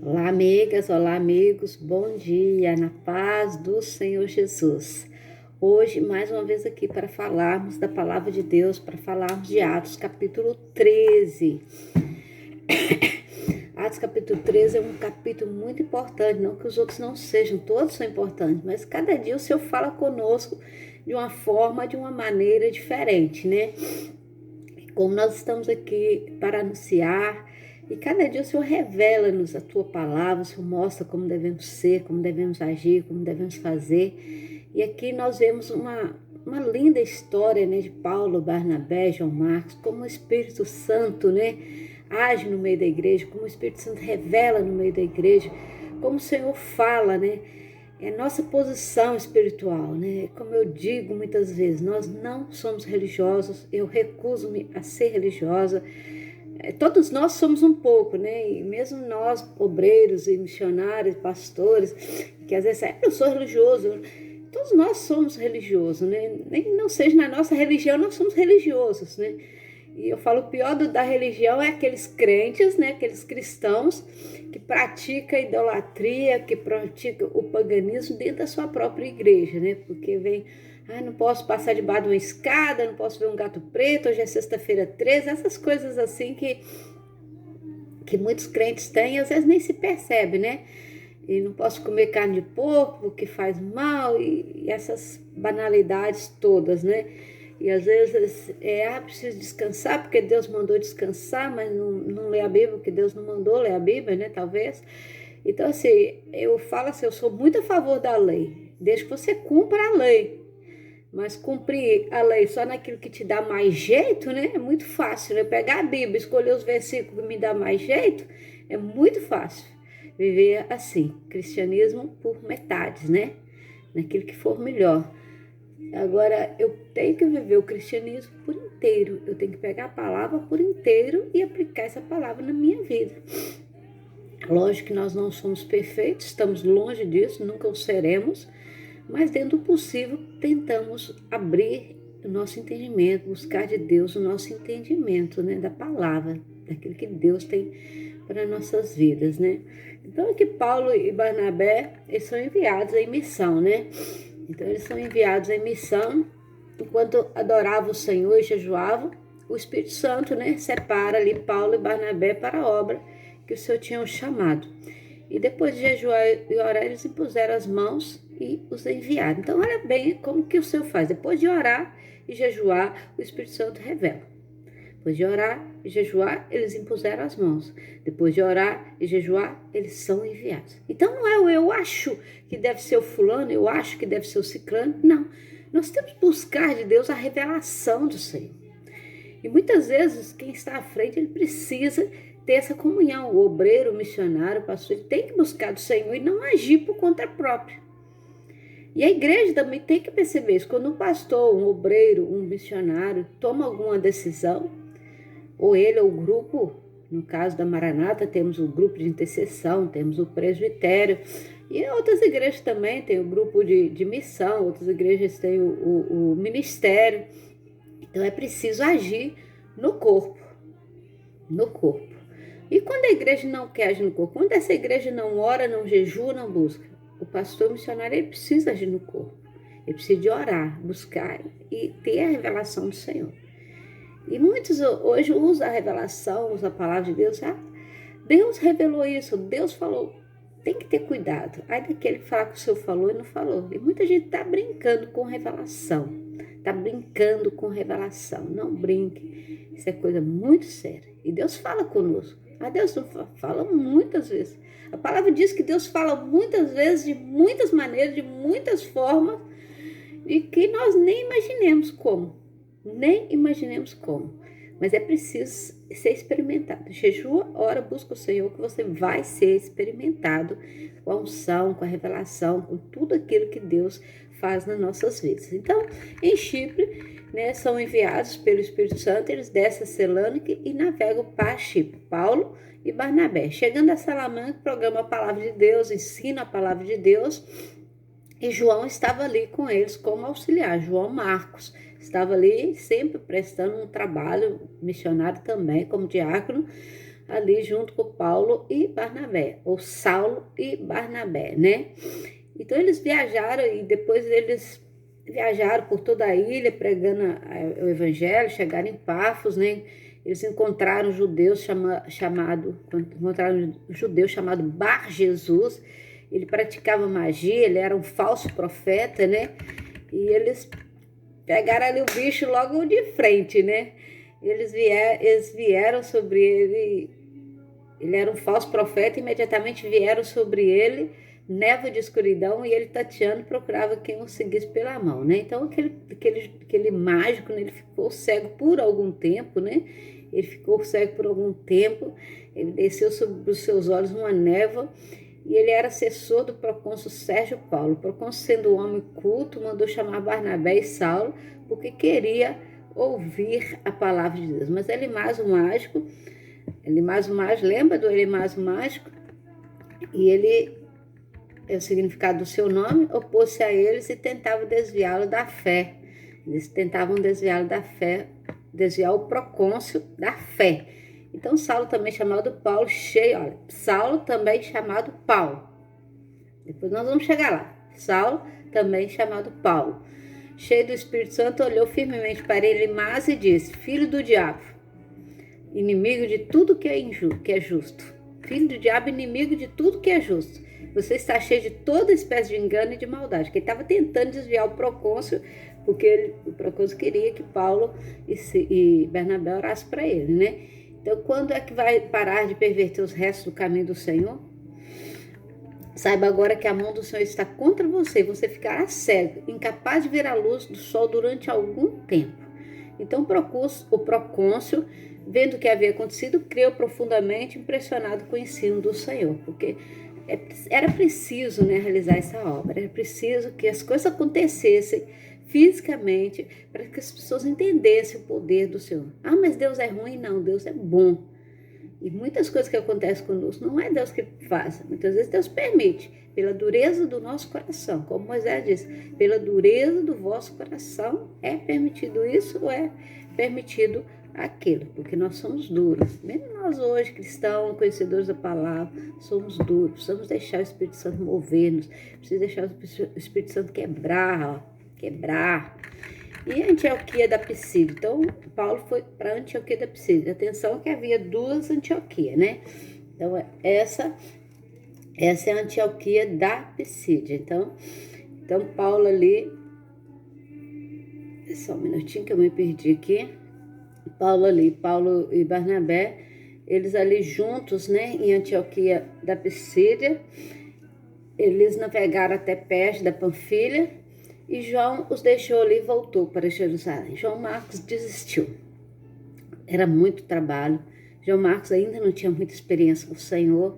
Olá, amigas, olá, amigos, bom dia, na paz do Senhor Jesus. Hoje, mais uma vez aqui para falarmos da palavra de Deus, para falarmos de Atos capítulo 13. Atos capítulo 13 é um capítulo muito importante, não que os outros não sejam, todos são importantes, mas cada dia o Senhor fala conosco de uma forma, de uma maneira diferente, né? Como nós estamos aqui para anunciar, e cada dia o Senhor revela-nos a tua palavra, o Senhor mostra como devemos ser, como devemos agir, como devemos fazer. E aqui nós vemos uma linda história, né, de Paulo, Barnabé, João Marcos, como o Espírito Santo, né, age no meio da igreja, como o Espírito Santo revela no meio da igreja, como o Senhor fala, né? É nossa posição espiritual, né? Como eu digo muitas vezes, nós não somos religiosos, eu recuso-me a ser religiosa. Todos nós somos um pouco, né? E mesmo nós, obreiros e missionários, pastores, que às vezes eu sou religioso, todos nós somos religiosos, né? Nem não seja na nossa religião, nós somos religiosos, né? E eu falo, o pior da religião é aqueles crentes, né? Aqueles cristãos que praticam idolatria, que praticam o paganismo dentro da sua própria igreja, né? Porque vem, não posso passar debaixo de uma escada, não posso ver um gato preto, hoje é sexta-feira 13, essas coisas assim que muitos crentes têm e às vezes nem se percebe, né? E não posso comer carne de porco porque faz mal e essas banalidades todas, né? E às vezes preciso descansar porque Deus mandou descansar, mas não lê a Bíblia porque Deus não mandou ler a Bíblia, né? Talvez. Então, assim, eu falo assim, eu sou muito a favor da lei, desde que você cumpra a lei. Mas cumprir a lei só naquilo que te dá mais jeito, né? É muito fácil, né? Pegar a Bíblia, escolher os versículos que me dá mais jeito, é muito fácil. Viver assim, cristianismo por metades, né? Naquilo que for melhor. Agora, eu tenho que viver o cristianismo por inteiro. Eu tenho que pegar a palavra por inteiro e aplicar essa palavra na minha vida. Lógico que nós não somos perfeitos, estamos longe disso, nunca o seremos, mas dentro do possível tentamos abrir o nosso entendimento, buscar de Deus o nosso entendimento, né, da palavra, daquilo que Deus tem para nossas vidas, né? Então aqui Paulo e Barnabé, eles são enviados em missão, né? Então eles são enviados em missão, enquanto adoravam o Senhor e jejuavam, o Espírito Santo, né, separa ali Paulo e Barnabé para a obra que o Senhor tinha chamado. E depois de jejuar e orar, eles impuseram as mãos e os enviaram. Então olha bem como que o Senhor faz. Depois de orar e jejuar, o Espírito Santo revela. Depois de orar e jejuar, eles impuseram as mãos. Depois de orar e jejuar, eles são enviados. Então não é o eu acho que deve ser o fulano, eu acho que deve ser o ciclano. Não. Nós temos que buscar de Deus a revelação do Senhor. E muitas vezes quem está à frente, ele precisa ter essa comunhão. O obreiro, o missionário, o pastor, ele tem que buscar do Senhor e não agir por conta própria. E a igreja também tem que perceber isso. Quando um pastor, um obreiro, um missionário toma alguma decisão, ou ele ou o grupo, no caso da Maranata, temos o grupo de intercessão, temos o presbitério, e outras igrejas também tem o grupo de missão, outras igrejas têm o ministério. Então é preciso agir no corpo, no corpo. E quando a igreja não quer agir no corpo, quando essa igreja não ora, não jejua, não busca, o pastor missionário ele precisa agir no corpo, ele precisa de orar, buscar e ter a revelação do Senhor. E muitos hoje usam a revelação, usam a palavra de Deus. Deus revelou isso, Deus falou. Tem que ter cuidado. Aí daquele que fala que o Senhor falou e não falou. E muita gente está brincando com revelação. Está brincando com revelação. Não brinque. Isso é coisa muito séria. E Deus fala conosco. Deus fala muitas vezes. A palavra diz que Deus fala muitas vezes, de muitas maneiras, de muitas formas, e que nós nem imaginemos como. Nem imaginemos como, mas é preciso ser experimentado. Jejua, ora, busca o Senhor, que você vai ser experimentado com a unção, com a revelação, com tudo aquilo que Deus faz nas nossas vidas. Então, em Chipre, né, são enviados pelo Espírito Santo, eles descem a Salônica e navegam para Chipre, Paulo e Barnabé. Chegando a Salamanca, programa a palavra de Deus, ensina a palavra de Deus, e João estava ali com eles como auxiliar, João Marcos. Estava ali sempre prestando um trabalho missionário também, como diácono, ali junto com Paulo e Barnabé, ou Saulo e Barnabé, né? Então eles viajaram e depois eles viajaram por toda a ilha pregando o evangelho, chegaram em Pafos, né? Eles encontraram encontraram um judeu chamado Bar Jesus. Ele praticava magia, ele era um falso profeta, né? E eles pegaram ali o bicho logo de frente, né? Eles vieram sobre ele, ele era um falso profeta, imediatamente vieram sobre ele névoa de escuridão e ele tateando procurava quem o seguisse pela mão, né? Então aquele mágico, né, ele ficou cego por algum tempo, né? Ele ficou cego por algum tempo, ele desceu sobre os seus olhos uma névoa e ele era assessor do procônsul Sérgio Paulo. O procônsul, sendo um homem culto, mandou chamar Barnabé e Saulo porque queria ouvir a palavra de Deus. Mas Elimas, o mágico, lembra do Elimas, o mágico? E ele, o significado do seu nome, opôs-se a eles e tentava desviá-lo da fé. Eles tentavam desviá-lo da fé, desviar o procônsul da fé. Então, Saulo, também chamado Paulo, Saulo, também chamado Paulo. Depois nós vamos chegar lá. Saulo, também chamado Paulo, cheio do Espírito Santo, olhou firmemente para Elimas e disse: Filho do diabo, inimigo de tudo que é justo. Filho do diabo, inimigo de tudo que é justo. Você está cheio de toda espécie de engano e de maldade. Que ele estava tentando desviar o procônsul, porque o procônsul queria que Paulo e Barnabé orassem para ele, né? Então, quando é que vai parar de perverter os restos do caminho do Senhor? Saiba agora que a mão do Senhor está contra você, você ficará cego, incapaz de ver a luz do sol durante algum tempo. Então, o procônsul, vendo o que havia acontecido, creu profundamente, impressionado com o ensino do Senhor, porque era preciso, né, realizar essa obra, era preciso que as coisas acontecessem fisicamente para que as pessoas entendessem o poder do Senhor. Ah, mas Deus é ruim? Não, Deus é bom. E muitas coisas que acontecem conosco não é Deus que faz, muitas vezes Deus permite, pela dureza do nosso coração, como Moisés disse, pela dureza do vosso coração é permitido isso ou é permitido aquilo, porque nós somos duros. Mesmo nós hoje, cristãos, conhecedores da palavra, somos duros, precisamos deixar o Espírito Santo mover-nos, precisamos deixar o Espírito Santo quebrar. E Antioquia da Psídia. Então, Paulo foi para Antioquia da Psídia. Atenção que havia duas Antioquias, né? Então, essa é a Antioquia da Psídia. Então Paulo ali... Só um minutinho que eu me perdi aqui. Paulo e Barnabé, eles ali juntos, né? Em Antioquia da Psídia. Eles navegaram até Perge da Panfilha. E João os deixou ali e voltou para Jerusalém. João Marcos desistiu. Era muito trabalho. João Marcos ainda não tinha muita experiência com o Senhor.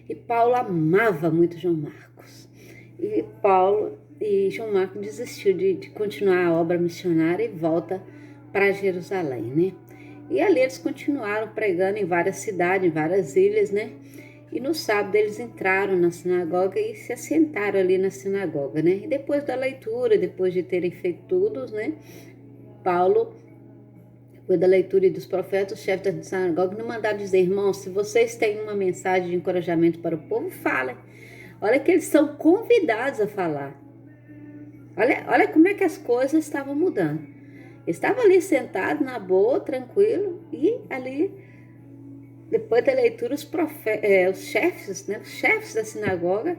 E Paulo amava muito João Marcos. E João Marcos desistiu de continuar a obra missionária e volta para Jerusalém, né? E ali eles continuaram pregando em várias cidades, em várias ilhas, né? E no sábado eles entraram na sinagoga e se assentaram ali na sinagoga, né? E depois da leitura, depois de terem feito tudo, né? Paulo, depois da leitura dos profetas, o chefe da sinagoga, não mandaram dizer: irmãos, se vocês têm uma mensagem de encorajamento para o povo, falem. Olha que eles são convidados a falar. Olha como é que as coisas estavam mudando. Eles estavam ali sentados, na boa, tranquilo, e ali... Depois da leitura, os chefes, né, os chefes da sinagoga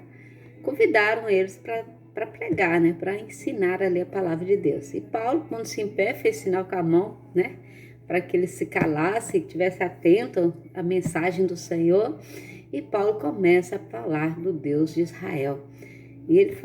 convidaram eles para pregar, né, para ensinar ali a palavra de Deus. E Paulo, pondo-se em pé, fez sinal com a mão, né, para que eles se calassem, que estivessem atentos à mensagem do Senhor. E Paulo começa a falar do Deus de Israel. E ele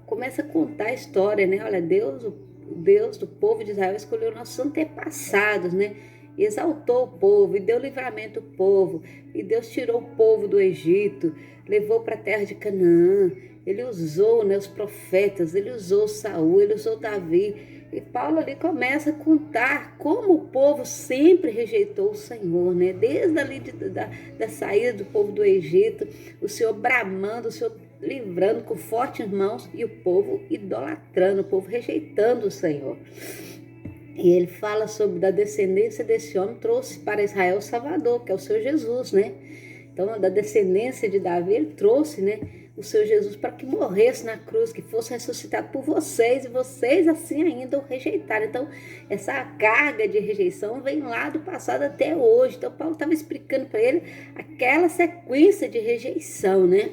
começa a contar a história, né? Olha, o Deus do povo de Israel escolheu nossos antepassados, né? Exaltou o povo e deu livramento ao povo, e Deus tirou o povo do Egito, levou para a terra de Canaã. Ele usou, né, os profetas, ele usou Saul, ele usou Davi, e Paulo ali começa a contar como o povo sempre rejeitou o Senhor, né? Desde ali da saída do povo do Egito, o Senhor bramando, o Senhor livrando com fortes mãos, e o povo idolatrando, o povo rejeitando o Senhor. E ele fala sobre da descendência desse homem, trouxe para Israel o Salvador, que é o seu Jesus, né? Então, da descendência de Davi, ele trouxe, né, o seu Jesus para que morresse na cruz, que fosse ressuscitado por vocês, e vocês assim ainda o rejeitaram. Então, essa carga de rejeição vem lá do passado até hoje. Então, Paulo estava explicando para ele aquela sequência de rejeição, né?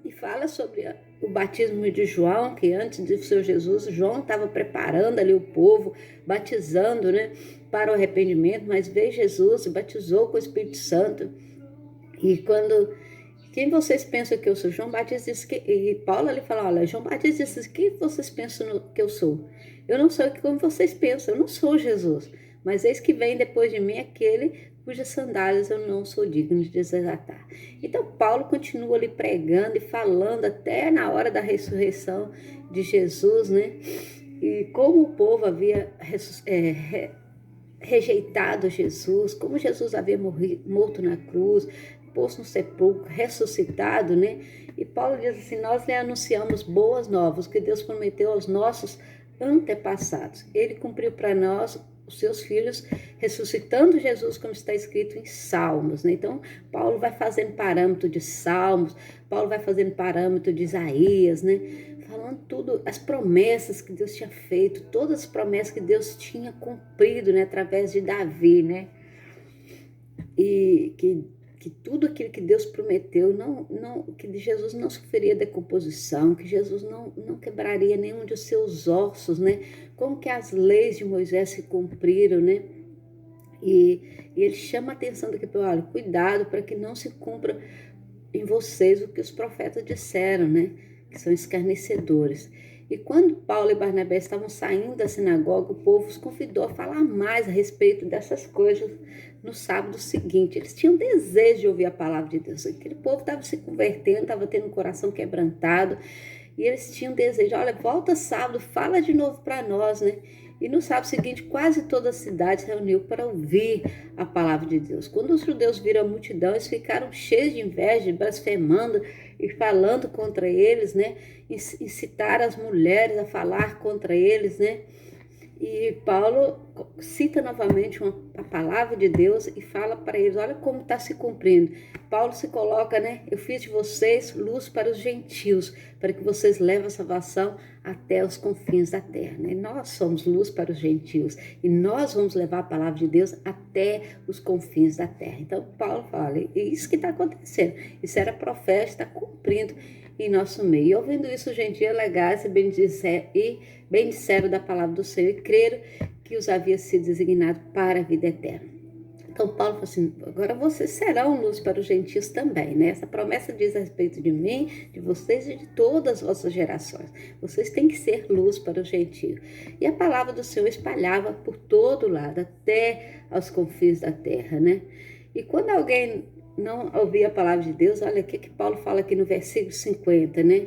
E fala sobre o batismo de João, que antes do seu Jesus, João estava preparando ali o povo, batizando, né, para o arrependimento, mas veio Jesus e batizou com o Espírito Santo. E quem vocês pensam que eu sou? João Batista disse que, e Paulo ali fala, olha, João Batista disse, quem vocês pensam que eu sou? Eu não sou como vocês pensam, eu não sou Jesus, mas eis que vem depois de mim aquele cujas sandálias eu não sou digno de desatar. Então Paulo continua ali pregando e falando até na hora da ressurreição de Jesus, né? E como o povo havia rejeitado Jesus, como Jesus havia morto na cruz, posto no sepulcro, ressuscitado, né? E Paulo diz assim, nós lhe anunciamos boas novas, que Deus prometeu aos nossos antepassados. Ele cumpriu para nós, os seus filhos, ressuscitando Jesus, como está escrito em Salmos, né? Então, Paulo vai fazendo parâmetro de Salmos, Paulo vai fazendo parâmetro de Isaías, né? Falando tudo, as promessas que Deus tinha feito, todas as promessas que Deus tinha cumprido, né? Através de Davi, né? E que tudo aquilo que Deus prometeu, que Jesus não sofreria decomposição, que Jesus não quebraria nenhum de seus ossos, né? Como que as leis de Moisés se cumpriram, né? E ele chama a atenção daqui para olha, cuidado para que não se cumpra em vocês o que os profetas disseram, né? Que são escarnecedores. E quando Paulo e Barnabé estavam saindo da sinagoga, o povo os convidou a falar mais a respeito dessas coisas no sábado seguinte. Eles tinham desejo de ouvir a palavra de Deus. Aquele povo estava se convertendo, estava tendo o coração quebrantado. E eles tinham desejo, olha, volta sábado, fala de novo para nós, né? E no sábado seguinte, quase toda a cidade se reuniu para ouvir a palavra de Deus. Quando os judeus viram a multidão, eles ficaram cheios de inveja, blasfemando e falando contra eles, né? Incitaram as mulheres a falar contra eles, né? E Paulo cita novamente a palavra de Deus e fala para eles, olha como está se cumprindo. Paulo se coloca, né? Eu fiz de vocês luz para os gentios, para que vocês levem a salvação até os confins da terra. Né? Nós somos luz para os gentios e nós vamos levar a palavra de Deus até os confins da terra. Então Paulo fala, é isso que está acontecendo. Isso era profético, está cumprindo em nosso meio. E ouvindo isso, os gentios legais e bendisseram da palavra do Senhor e creram que os havia sido designado para a vida eterna. Então Paulo falou assim, agora vocês serão luz para os gentios também, né? Essa promessa diz a respeito de mim, de vocês e de todas as vossas gerações. Vocês têm que ser luz para os gentios. E a palavra do Senhor espalhava por todo lado, até aos confins da terra, né? E quando alguém não ouvia a palavra de Deus, olha o que Paulo fala aqui no versículo 50, né?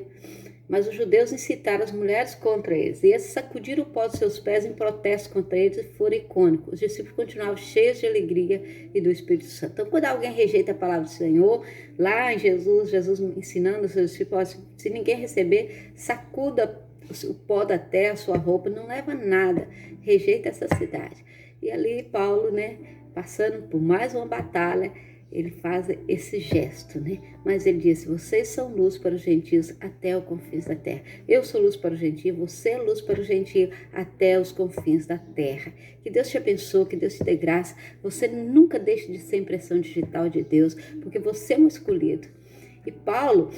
Mas os judeus incitaram as mulheres contra eles, e esses sacudiram o pó dos seus pés em protesto contra eles e foram icônicos. Os discípulos continuavam cheios de alegria e do Espírito Santo. Então, quando alguém rejeita a palavra do Senhor, lá em Jesus ensinando os seus discípulos, se ninguém receber, sacuda o pó da terra, a sua roupa, não leva nada, rejeita essa cidade. E ali Paulo, né, passando por mais uma batalha, ele faz esse gesto, né? Mas ele disse, vocês são luz para os gentios até os confins da terra. Eu sou luz para o gentio, você é luz para o gentio até os confins da terra. Que Deus te abençoe, que Deus te dê graça. Você nunca deixe de ser impressão digital de Deus, porque você é um escolhido. E Paulo,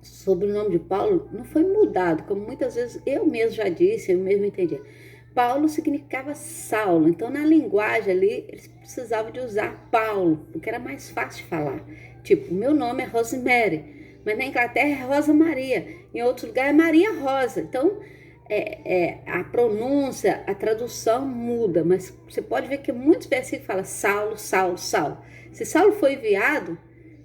sobre o nome de Paulo, não foi mudado, como muitas vezes eu mesmo já disse, eu mesmo entendi. Paulo significava Saulo, então na linguagem ali eles precisavam de usar Paulo, porque era mais fácil de falar. Tipo, meu nome é Rosemary, mas na Inglaterra é Rosa Maria, em outro lugar é Maria Rosa. Então a pronúncia, a tradução muda, mas você pode ver que muitos versículos falam Saulo, Saulo, Saulo. Se Saulo foi enviado,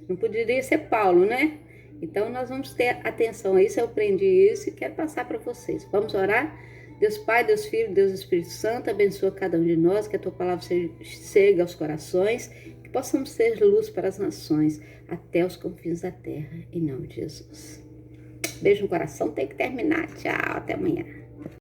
não poderia ser Paulo, né? Então nós vamos ter atenção a isso, eu aprendi isso e quero passar para vocês. Vamos orar? Deus Pai, Deus Filho, Deus Espírito Santo, abençoa cada um de nós, que a Tua palavra chegue aos corações, que possamos ser luz para as nações, até os confins da terra, em nome de Jesus. Beijo no coração, tem que terminar. Tchau, até amanhã.